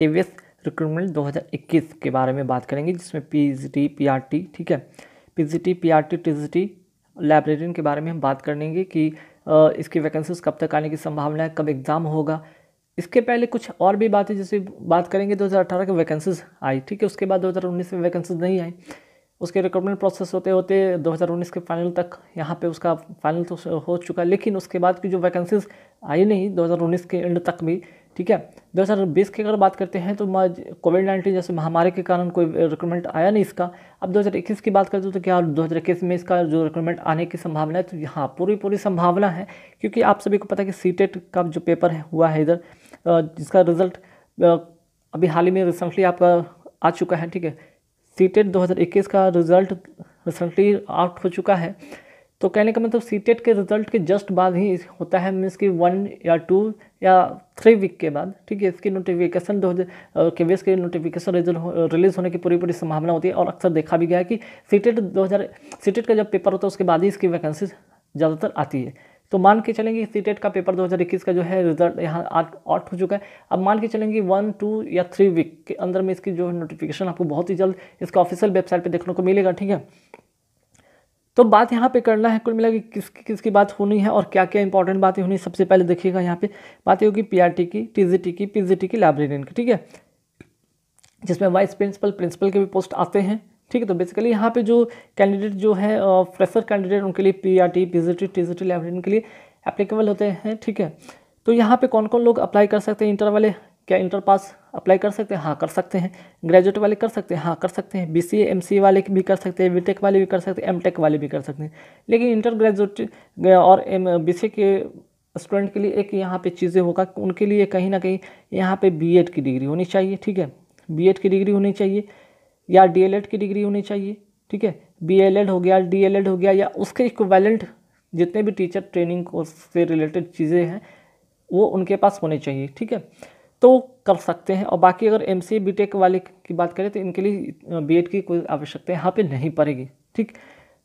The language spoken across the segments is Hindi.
केवीएस रिक्रूटमेंट 2021 के बारे में बात करेंगे, जिसमें पीजीटी, पीआरटी, ठीक है, पीजीटी, पीआरटी, टीजीटी, लाइब्रेरियन के बारे में हम बात करेंगे कि इसकी वैकेंसीज कब तक आने की संभावना है, कब एग्ज़ाम होगा। इसके पहले कुछ और भी बातें जैसे बात करेंगे 2018 के वैकेंसीज आई, ठीक है, उसके बाद 2019 में वैकेंसीज नहीं आई। उसके रिक्रूटमेंट प्रोसेस होते होते 2019 के फाइनल तक यहाँ पे उसका फाइनल तो हो चुका, लेकिन उसके बाद की जो वैकेंसीज आई नहीं 2019 के एंड तक भी, ठीक है। 2020 की अगर बात करते हैं तो कोविड-19 जैसे महामारी के कारण कोई रिक्रूटमेंट आया नहीं इसका। अब 2021 की बात करते हो तो क्या 2021 में इसका जो रिक्रूटमेंट आने की संभावना है, तो यहाँ पूरी संभावना है, क्योंकि आप सभी को पता है कि सीटेट का जो पेपर है हुआ है इधर, जिसका रिजल्ट अभी हाल ही में रिसेंटली आपका आ चुका है, ठीक है। सीटेट 2021 का रिजल्ट रिसेंटली आउट हो चुका है, तो कहने का मतलब सीटेट के रिजल्ट के जस्ट बाद ही होता है, मीन्स कि 1 या 2 या 3 वीक के बाद, ठीक है, इसकी नोटिफिकेशन केवीएस के नोटिफिकेशन रिलीज़ होने की पूरी संभावना होती है। और अक्सर देखा भी गया है कि सीटेट का जब पेपर होता है उसके बाद ही इसकी वैकेंसी ज़्यादातर आती है। तो मान के चलेंगे सीटेट का पेपर 2021 का जो है रिजल्ट यहाँ आउट हो चुका है। अब मान के चलेंगे 1, 2 या 3 वीक के अंदर में इसकी जो नोटिफिकेशन आपको बहुत ही जल्द इसका ऑफिशियल वेबसाइट पे देखने को मिलेगा, ठीक है। तो बात यहाँ पे करना है कुल मिला कि किसकी बात होनी है और क्या क्या इंपॉर्टेंट बातें होनी। सबसे पहले देखिएगा यहाँ पे बातें होगी पीआरटी की, टीजीटी की, पीजीटी की, लाइब्रेरियन की, ठीक है, जिसमें वाइस प्रिंसिपल के भी पोस्ट आते हैं, ठीक है। तो बेसिकली यहाँ पे जो कैंडिडेट जो है फ्रेशर कैंडिडेट उनके लिए पीआरटी, पीजीटी, टीजीटी, लाइब्रेरियन के लिए एप्लीकेबल होते हैं, ठीक है। तो यहाँ पे कौन कौन लोग अप्लाई कर सकते हैं? इंटर वाले क्या इंटर पास अप्लाई कर सकते हैं? हाँ कर सकते हैं। ग्रेजुएट वाले कर सकते हैं? हाँ कर सकते हैं। बीसीए एमसीए वाले भी कर सकते हैं, बीटेक वाले भी कर सकते हैं, एमटेक वाले भी कर सकते हैं। लेकिन इंटर ग्रेजुएट और बीसीए के स्टूडेंट के लिए एक यहाँ पे चीज़ें होगा कि उनके लिए कहीं ना कहीं यहाँ पे बीएड की डिग्री होनी चाहिए, ठीक है, बीएड की डिग्री होनी चाहिए या डीएलएड की डिग्री होनी चाहिए, ठीक है। बीएलएड हो गया, डीएलएड हो गया, या उसके इक्विवेलेंट जितने भी टीचर ट्रेनिंग कोर्स से रिलेटेड चीज़ें हैं वो उनके पास होने चाहिए, ठीक है, तो कर सकते हैं। और बाकी अगर एमसीए बीटेक वाले की बात करें तो इनके लिए बीएड की कोई आवश्यकता यहाँ पे नहीं पड़ेगी, ठीक।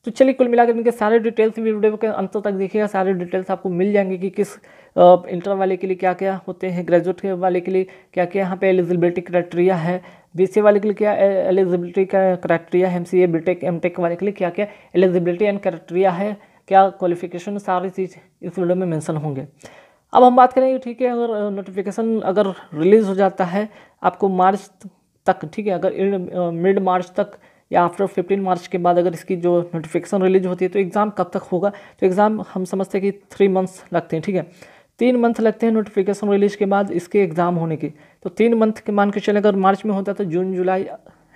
तो चलिए कुल मिलाकर इनके सारे डिटेल्स वीडियो के अंत तक देखिएगा, सारे डिटेल्स आपको मिल जाएंगे कि किस इंटर वाले के लिए क्या क्या होते हैं, ग्रेजुएट वाले के लिए क्या क्या यहाँ पे एलिजिबिलिटी क्राइटेरिया है, बीसीए वाले के लिए क्या एलिजिबिलिटी का क्राइटेरिया है, एमसीए बीटेक एमटेक वाले के लिए क्या क्या एलिजिबिलिटी एंड क्राइटेरिया है, क्या क्वालिफिकेशन, सारी चीज़ इस वीडियो में मेंशन होंगे। अब हम बात करेंगे, ठीक है, अगर नोटिफिकेशन अगर रिलीज़ हो जाता है आपको मार्च तक, ठीक है, अगर मिड मार्च तक या आफ्टर 15 मार्च के बाद अगर इसकी जो नोटिफिकेशन रिलीज होती है तो एग्ज़ाम कब तक होगा? तो एग्ज़ाम हम समझते हैं कि 3 मंथ्स लगते हैं, ठीक है, 3 मंथ लगते हैं नोटिफिकेशन रिलीज के बाद इसके एग्ज़ाम होने के। तो 3 मंथ के मान के चले, अगर मार्च में होता है तो जून जुलाई,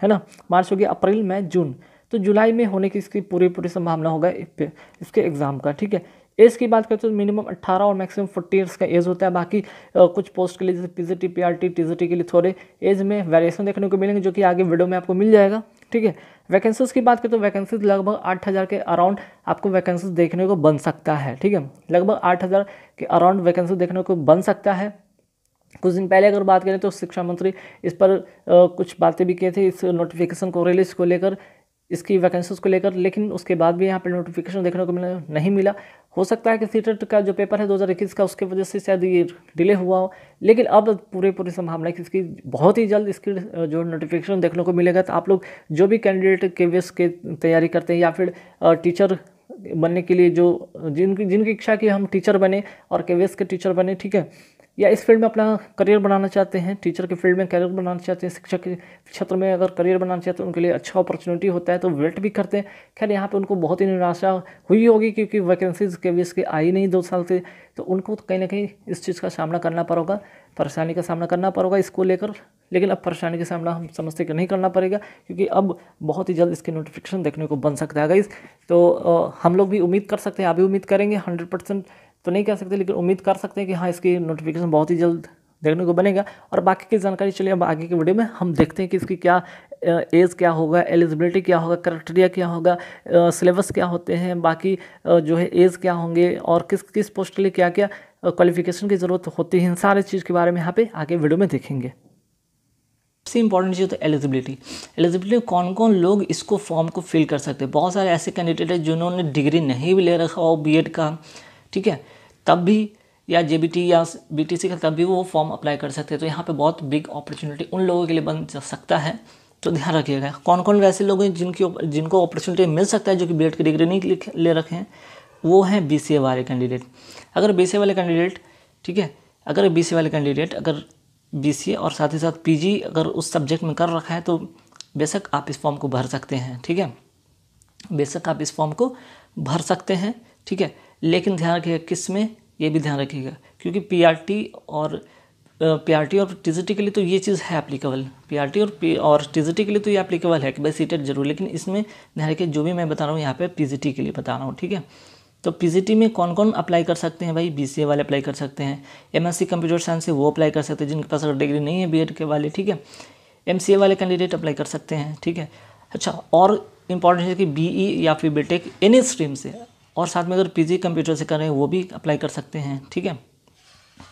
है ना, मार्च हो गया, अप्रैल मई जून, तो जुलाई में होने की इसकी पूरी संभावना होगा इसके एग्ज़ाम का, ठीक है। एज की बात करते हैं तो मिनिमम 18 और मैक्सिमम 40 ईयर्स का एज होता है। बाकी कुछ पोस्ट के लिए जैसे पीजीटी, पीआरटी, टीजीटी के लिए थोड़े एज में वेरिएशन देखने को मिलेंगे, जो कि आगे वीडियो में आपको मिल जाएगा, ठीक है। वैकेंसीज की बात करें तो वैकेंसीज लगभग 8000 के अराउंड आपको वैकेंसीज देखने को बन सकता है, ठीक है, लगभग 8000 के अराउंड वैकेंसी देखने को बन सकता है। कुछ दिन पहले अगर बात करें तो शिक्षा मंत्री इस पर कुछ बातें भी किए थे इस नोटिफिकेशन को रिलीज को लेकर, इसकी वैकेंसीज को लेकर, लेकिन उसके बाद भी यहाँ पर नोटिफिकेशन देखने को नहीं मिला। हो सकता है कि सीटेट का जो पेपर है 2021 का उसके वजह से शायद ये डिले हुआ हो, लेकिन अब पूरी संभावना है कि इसकी बहुत ही जल्द इसकी जो नोटिफिकेशन देखने को मिलेगा। तो आप लोग जो भी कैंडिडेट केवीएस की तैयारी करते हैं या फिर टीचर बनने के लिए जो जिनकी इच्छा कि हम टीचर बने और केवीएस के टीचर बने, ठीक है, या इस फील्ड में अपना करियर बनाना चाहते हैं, टीचर के फील्ड में करियर बनाना चाहते हैं, शिक्षक के क्षेत्र में अगर करियर बनाना चाहते हैं उनके लिए अच्छा अपॉर्चुनिटी होता है, तो वेट भी करते हैं। खैर यहाँ पे उनको बहुत ही निराशा हुई होगी क्योंकि वैकेंसीज केवीएस की आई नहीं 2 साल से, तो उनको तो कहीं ना कहीं इस चीज़ का सामना करना पड़ेगा, परेशानी का सामना करना पड़ेगा इसको लेकर। लेकिन अब परेशानी का सामना हम समझते कि नहीं करना पड़ेगा, क्योंकि अब बहुत ही जल्द इसके नोटिफिकेशन देखने को बन सकता है गाइस। तो हम लोग भी उम्मीद कर सकते हैं, आप भी उम्मीद करेंगे, 100% तो नहीं कह सकते लेकिन उम्मीद कर सकते हैं कि हाँ इसकी नोटिफिकेशन बहुत ही जल्द देखने को बनेगा। और बाकी की जानकारी चलिए अब आगे के वीडियो में हम देखते हैं कि इसकी क्या एज क्या होगा, एलिजिबिलिटी क्या होगा, क्राइटेरिया क्या होगा, सिलेबस क्या होते हैं, बाकी जो है एज क्या होंगे और किस किस पोस्ट के लिए क्या क्या क्वालिफिकेशन की ज़रूरत होती है, इन सारे चीज़ के बारे में यहाँ पे आगे वीडियो में देखेंगे। सबसे इंपॉर्टेंट चीज़ तो एलिजिबिलिटी कौन कौन लोग इसको फॉर्म को फिल कर सकते हैं। बहुत सारे ऐसे कैंडिडेट हैं जिन्होंने डिग्री नहीं भी ले रखा हो बीएड का, ठीक है, तब भी या JBT या BTC का तब भी वो फॉर्म अप्लाई कर सकते हैं। तो यहाँ पे बहुत बिग अपॉर्चुनिटी उन लोगों के लिए बन सकता है, तो ध्यान रखिएगा। कौन कौन वैसे लोग हैं जिनको अपॉर्चुनिटी मिल सकता है जो कि बीएड की डिग्री नहीं ले रखे हैं, वो हैं BCA वाले कैंडिडेट। अगर BCA वाले कैंडिडेट, ठीक है, अगर BCA वाले कैंडिडेट अगर BCA और साथ ही साथ PG अगर उस सब्जेक्ट में कर रखा है तो बेशक आप इस फॉर्म को भर सकते हैं, ठीक है, बेशक आप इस फॉर्म को भर सकते हैं, ठीक है। लेकिन ध्यान रखिएगा किस में, ये भी ध्यान रखिएगा, क्योंकि PRT और TGT के लिए तो ये चीज़ है एप्लीकेबल, PRT और TGT के लिए तो ये एप्लीकेबल है कि भाई सीटेट जरूर, लेकिन इसमें ध्यान रखिए जो भी मैं बता रहा हूँ यहाँ पे PGT के लिए बता रहा हूँ, ठीक है। तो PGT में कौन कौन अप्लाई कर सकते हैं भाई, BCA वाले अप्लाई कर सकते हैं, MSc कंप्यूटर साइंस से वो अप्लाई कर सकते हैं जिनके पास अगर डिग्री नहीं है BEd के वाले, ठीक है। MCA वाले कैंडिडेट अप्लाई कर सकते हैं, ठीक है। अच्छा, और इम्पॉर्टेंट है कि BE या फिर BTech एनी स्ट्रीम से, और साथ में अगर PG कंप्यूटर से कर रहे हैं वो भी अप्लाई कर सकते हैं, ठीक है।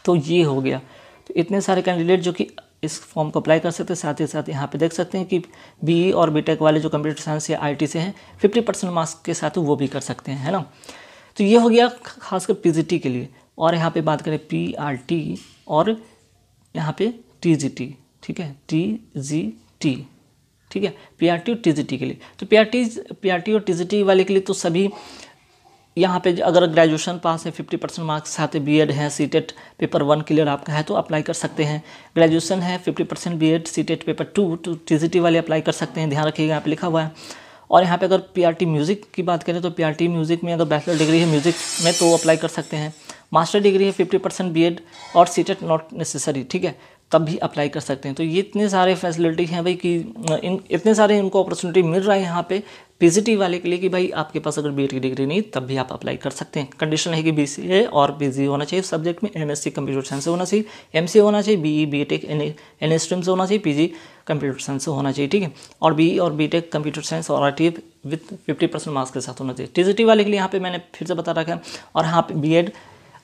तो ये हो गया, तो इतने सारे कैंडिडेट जो कि इस फॉर्म को अप्लाई कर सकते हैं। साथ ही साथ यहाँ पे देख सकते हैं कि BE और BTech वाले जो कंप्यूटर साइंस या IT से हैं 50% मार्क्स के साथ वो भी कर सकते हैं, है ना। तो ये हो गया खासकर PGT के लिए। और यहाँ पे बात करें PRT और यहाँ पे TGT, ठीक है, TGT, ठीक है, PRT और TGT के लिए। तो PRT और TGT वाले के लिए तो सभी यहाँ पे अगर ग्रेजुएशन पास है 50% मार्क्स साथ BEd है, सीटेट पेपर 1 क्लियर आपका है तो अप्लाई कर सकते हैं। ग्रेजुएशन है 50% BEd, सीटेट पेपर 2 तो TGT वाले अप्लाई कर सकते हैं, ध्यान रखिएगा यहाँ पे लिखा हुआ है। और यहाँ पे अगर PRT म्यूज़िक की बात करें तो PRT म्यूज़िक में अगर बैचलर डिग्री है म्यूज़िक में तो अप्लाई कर सकते हैं। मास्टर डिग्री है 50% BEd और सीटेट नॉट नेसेसरी, ठीक है, तब भी अप्लाई कर सकते हैं। तो ये इतने सारे फैसिलिटी हैं भाई कि इतने सारे इनको अपॉर्चुनिटी मिल रहा है यहाँ पे PGT वाले के लिए कि भाई आपके पास अगर BEd की डिग्री नहीं तब भी आप अप्लाई कर सकते हैं। कंडीशन है कि BCA और PG होना चाहिए सब्जेक्ट में, MSc कंप्यूटर साइंस से होना चाहिए, MCA होना चाहिए, BE BTech एनी स्ट्रीम से होना चाहिए, PG कंप्यूटर साइंस से होना चाहिए, ठीक है। और BE और BTech कंप्यूटर साइंस और RTF विथ 50% मार्क्स के साथ होना चाहिए। TGT वाले के लिए यहाँ पे मैंने फिर से बता रखा है। और यहाँ पे BEd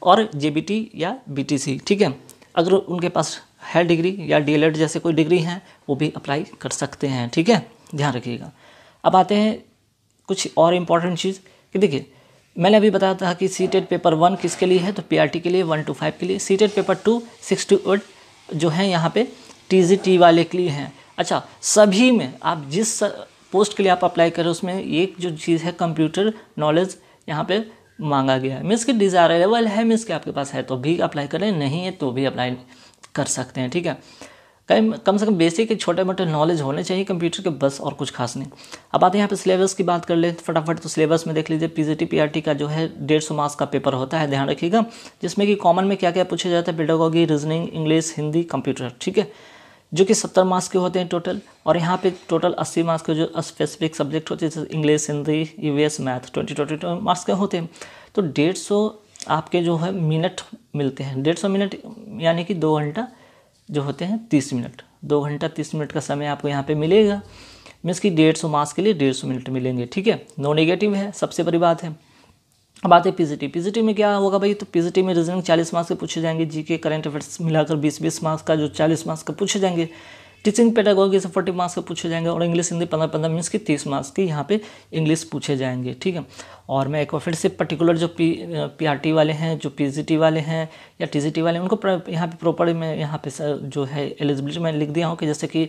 और JBT या BTC, ठीक है, अगर उनके पास है डिग्री या DLED जैसे कोई डिग्री है वो भी अप्लाई कर सकते हैं, ठीक है, ध्यान रखिएगा। अब आते हैं कुछ और इम्पॉर्टेंट चीज़ कि देखिए मैंने अभी बताया था कि सीटेट पेपर 1 किसके लिए है, तो PRT के लिए 1 to 5 के लिए, सीटेट पेपर 2 6 to 8 जो है यहाँ पे TGT वाले के लिए हैं। अच्छा, सभी में आप जिस पोस्ट के लिए आप अप्लाई करें उसमें एक जो चीज़ है कंप्यूटर नॉलेज यहाँ पे मांगा गया है, मीन्स कि डिज़ायरेबल है, मीन्स कि आपके पास है तो भी अप्लाई करें, नहीं है तो भी अप्लाई कर सकते हैं, ठीक है। कम से कम बेसिक छोटे मोटे नॉलेज होने चाहिए कंप्यूटर के, बस और कुछ खास नहीं। अब आते हैं यहाँ पे सिलेबस की बात कर ले फटाफट। तो सिलेबस में देख लीजिए PGT PRT का जो है 150 मार्क्स का पेपर होता है, ध्यान रखिएगा, जिसमें कि कॉमन में क्या क्या पूछा जाता है, pedagogy, reasoning, English, Hindi, computer, ठीक है, जो कि 70 मार्क्स के होते हैं टोटल। और यहाँ पे टोटल 80 मार्क्स के जो स्पेसिफिक सब्जेक्ट होते हैं जैसे English, Hindi, EVS, math 20 marks के होते हैं। तो 150 आपके जो है मिनट मिलते हैं, 150 मिनट यानी कि 2 घंटा जो होते हैं 30 मिनट, 2 घंटा 30 मिनट का समय आपको यहाँ पे मिलेगा, मीन्स कि 150 मार्क्स के लिए 150 मिनट मिलेंगे, ठीक है, नो नेगेटिव है, सबसे बड़ी बात है। अब आते हैं PGT में क्या होगा भाई, तो PGT में रीजनिंग 40 मार्क्स के पूछे जाएंगे, GK करंट अफेयर्स मिलाकर 20 मार्क्स का जो 40 मार्क्स का पूछे जाएंगे, टीचिंग पेडागोगी से 40 मार्क्स का पूछे जाएंगे, और इंग्लिश हिंदी 15 मीन्स की 30 मार्क्स की यहाँ पे इंग्लिश पूछे जाएंगे, ठीक है। और मैं एक बार फिर से पर्टिकुलर जो PRT वाले हैं, जो PGT वाले हैं या TGT वाले हैं, उनको यहाँ पे प्रॉपर मैं यहाँ पे जो है एलिजिबिलिटी मैं लिख दिया हूँ कि जैसे कि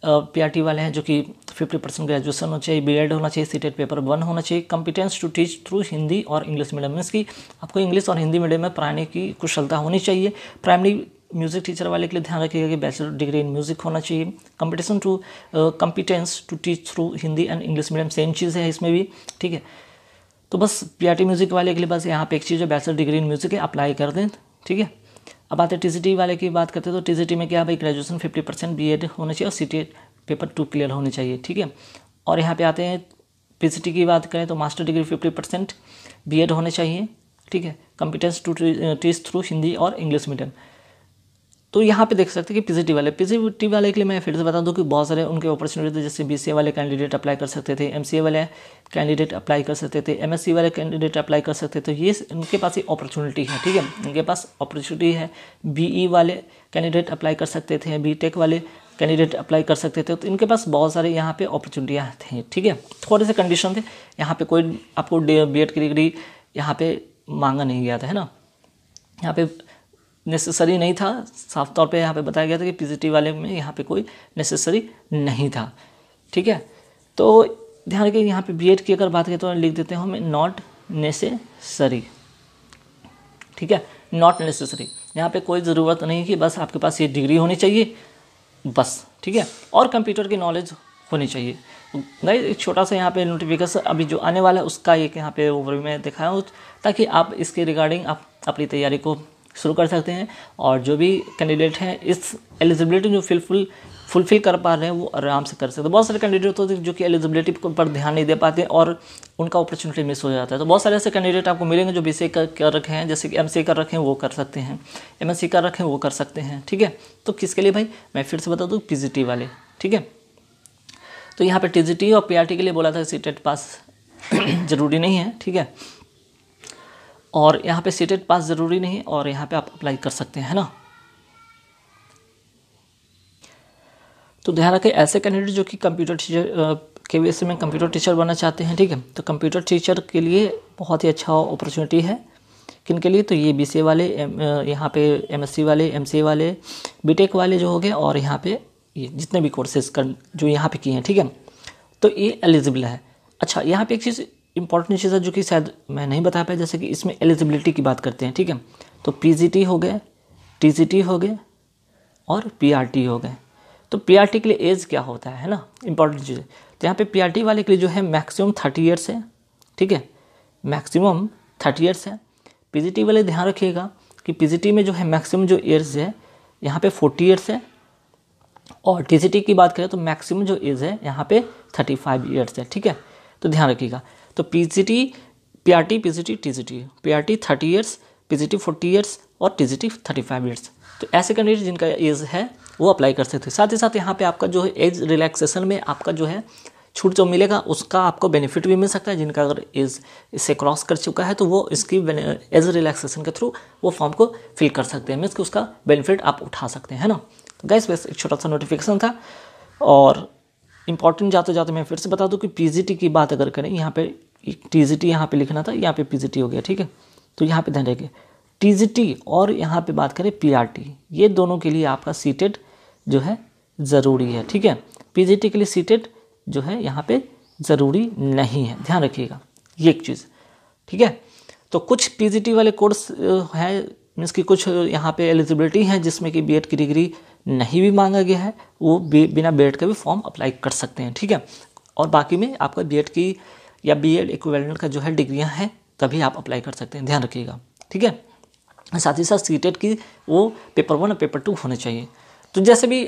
PRT वाले हैं जो कि 50% ग्रेजुएशन होना चाहिए, BEd होना चाहिए, सीटेट पेपर 1 होना चाहिए, competence to teach through Hindi और इंग्लिश मीडियम, मीन्स कि आपको इंग्लिश और हिंदी मीडियम में पढ़ाने की कुशलता होनी चाहिए। प्राइमरी म्यूज़िक टीचर वाले के लिए ध्यान रखिएगा कि बैचलर डिग्री इन म्यूज़िक होना चाहिए। Competence to teach through Hindi and English medium same चीज़ है इसमें भी, ठीक है। तो बस PRT म्यूज़िक वाले के लिए बस यहाँ पे एक चीज़ है, बैचलर डिग्री इन म्यूज़िक है, अप्लाई कर दें, ठीक है। अब आते हैं TGT वाले की बात करते हैं। तो TGT में क्या भाई ग्रेजुएशन 50% BEd होना चाहिए और सीटेट पेपर 2 क्लियर होने चाहिए, ठीक है। और यहाँ पे आते हैं PGT की बात करें तो मास्टर डिग्री 50% BEd होने चाहिए, ठीक है, competence to teach through Hindi और इंग्लिश मीडियम। तो यहाँ पे देख सकते हैं कि PGT वाले के लिए मैं फिर से बता दूं कि बहुत सारे उनके अपॉर्चुनिटी थे, जैसे BCA वाले कैंडिडेट अप्लाई कर सकते थे, MCA वाले कैंडिडेट अप्लाई कर सकते थे, MSc वाले कैंडिडेट अप्लाई कर सकते थे, ये उनके पास ये अपॉर्चुनिटी है, ठीक है, उनके पास अपॉर्चुनिटी है। BE वाले कैंडिडेट अप्लाई कर सकते थे, BTech वाले कैंडिडेट अप्लाई कर सकते थे, तो इनके पास बहुत सारे यहाँ पे अपॉर्चुनिटियाँ थी, ठीक है। थोड़े से कंडीशन थे, यहाँ पे कोई आपको BEd की डिग्री यहाँ पे मांगा नहीं गया था, है ना। यहाँ पे नेसेसरी नहीं था, साफ तौर पे यहाँ पे बताया गया था कि पीजीटी वाले में यहाँ पे कोई नेसेसरी नहीं था। ठीक है, तो ध्यान रखिए यहाँ पे बीएड की अगर बात करें तो लिख देते हैं हम नॉट नेसेसरी। ठीक है, नॉट नेसेसरी, यहाँ पे कोई ज़रूरत नहीं कि बस आपके पास ये डिग्री होनी चाहिए बस। ठीक है, और कंप्यूटर की नॉलेज होनी चाहिए। नहीं, एक छोटा सा यहाँ पे नोटिफिकेशन अभी जो आने वाला है उसका एक यहाँ पे ओवरव्यू में दिखाया हूँ, ताकि आप इसके रिगार्डिंग आप अपनी तैयारी को शुरू कर सकते हैं। और जो भी कैंडिडेट हैं इस एलिजिबिलिटी जो फुलफिल कर पा रहे हैं वो आराम से कर सकते हैं। बहुत सारे कैंडिडेट होते हैं जो कि एलिजिबिलिटी पर ध्यान नहीं दे पाते और उनका अपॉर्चुनिटी मिस हो जाता है। तो बहुत सारे ऐसे कैंडिडेट आपको मिलेंगे जो बीसीए कर रखे हैं, जैसे कि एमसीए कर रखे हैं वो कर सकते हैं, एमएससी कर रखे हैं वो कर सकते हैं। ठीक है, तो किसके लिए भाई, मैं फिर से बता दूँ, पीजीटी वाले। ठीक है, तो यहाँ पे टीजीटी और पीआरटी के लिए बोला था सीटेट पास ज़रूरी नहीं है। ठीक है, और यहाँ पे सीटेट पास ज़रूरी नहीं है और यहाँ पे आप अप्लाई कर सकते हैं, है ना। तो ध्यान रखें ऐसे कैंडिडेट जो कि कंप्यूटर टीचर केवीएससी में कंप्यूटर टीचर बनना चाहते हैं। ठीक है, तो कंप्यूटर टीचर के लिए बहुत ही अच्छा अपॉर्चुनिटी है। किन के लिए, तो ये बीसीए वाले, यहाँ पे एमएससी वाले, एमसीए वाले, बीटेक वाले जो हो गए, और यहाँ पे ये जितने भी कोर्सेज जो यहाँ पे किए हैं। ठीक है, तो ये एलिजिबल है। अच्छा, यहाँ पे एक चीज़ इंपॉर्टेंट चीज़ है जो कि शायद मैं नहीं बता पाया, जैसे कि इसमें एलिजिबिलिटी की बात करते हैं। ठीक है, तो पीजीटी हो गए, टीजीटी हो गए और पीआरटी हो गए। तो पीआरटी के लिए एज क्या होता है ना, इंपॉर्टेंट चीज़ है। तो यहाँ पे पीआरटी वाले के लिए जो है मैक्सिमम 30 ईयर्स है। ठीक है, मैक्सिमम 30 ईयर्स है। पीजीटी वाले ध्यान रखिएगा कि पीजीटी में जो है मैक्सिमम जो ईयर्स है यहाँ पे 40 ईयर्स है, और टीजीटी की बात करें तो मैक्सिमम जो एज है यहाँ पे 35 ईयर्स है। ठीक है, तो ध्यान रखिएगा। तो PGT, PRT, PGT, TGT, PRT 30 years, PGT 40 years और टीजीटी 35 ईयर्स। तो ऐसे कैंडिडेट जिनका एज है वो अप्लाई कर सकते हैं। साथ ही साथ यहाँ पे आपका जो है एज रिलैक्सेशन में आपका जो है छूट जो मिलेगा उसका आपको बेनिफिट भी मिल सकता है। जिनका अगर एज इससे क्रॉस कर चुका है तो वो इसकी एज रिलैक्सेशन के थ्रू वो फॉर्म को फिल कर सकते हैं, मीन्स कि उसका बेनिफिट आप उठा सकते हैं, है ना। तो गाइस बस एक छोटा सा नोटिफिकेशन था। और इम्पॉर्टेंट जाते जाते मैं फिर से बता दूं कि पीजीटी की बात अगर करें, यहाँ पे टीजीटी यहाँ पे लिखना था, यहाँ पे पीजीटी हो गया। ठीक है, तो यहाँ पे ध्यान रखिए टीजीटी और यहाँ पे बात करें पीआरटी, ये दोनों के लिए आपका सीटेट जो है ज़रूरी है। ठीक है, पीजीटी के लिए सीटेट जो है यहाँ पे ज़रूरी नहीं है, ध्यान रखिएगा ये एक चीज़। ठीक है, तो कुछ पीजीटी वाले कोर्स है, मीन्स कि कुछ यहाँ पे एलिजिबिलिटी है जिसमें कि बीएड की डिग्री नहीं भी मांगा गया है, वो बिना बीएड का भी फॉर्म अप्लाई कर सकते हैं। ठीक है, और बाकी में आपका बीएड की या बीएड इक्विवेलेंट का जो है डिग्रियाँ हैं तभी आप अप्लाई कर सकते हैं, ध्यान रखिएगा। ठीक है, साथ ही साथ सीटेट की वो पेपर 1 और पेपर 2 होने चाहिए। तो जैसे भी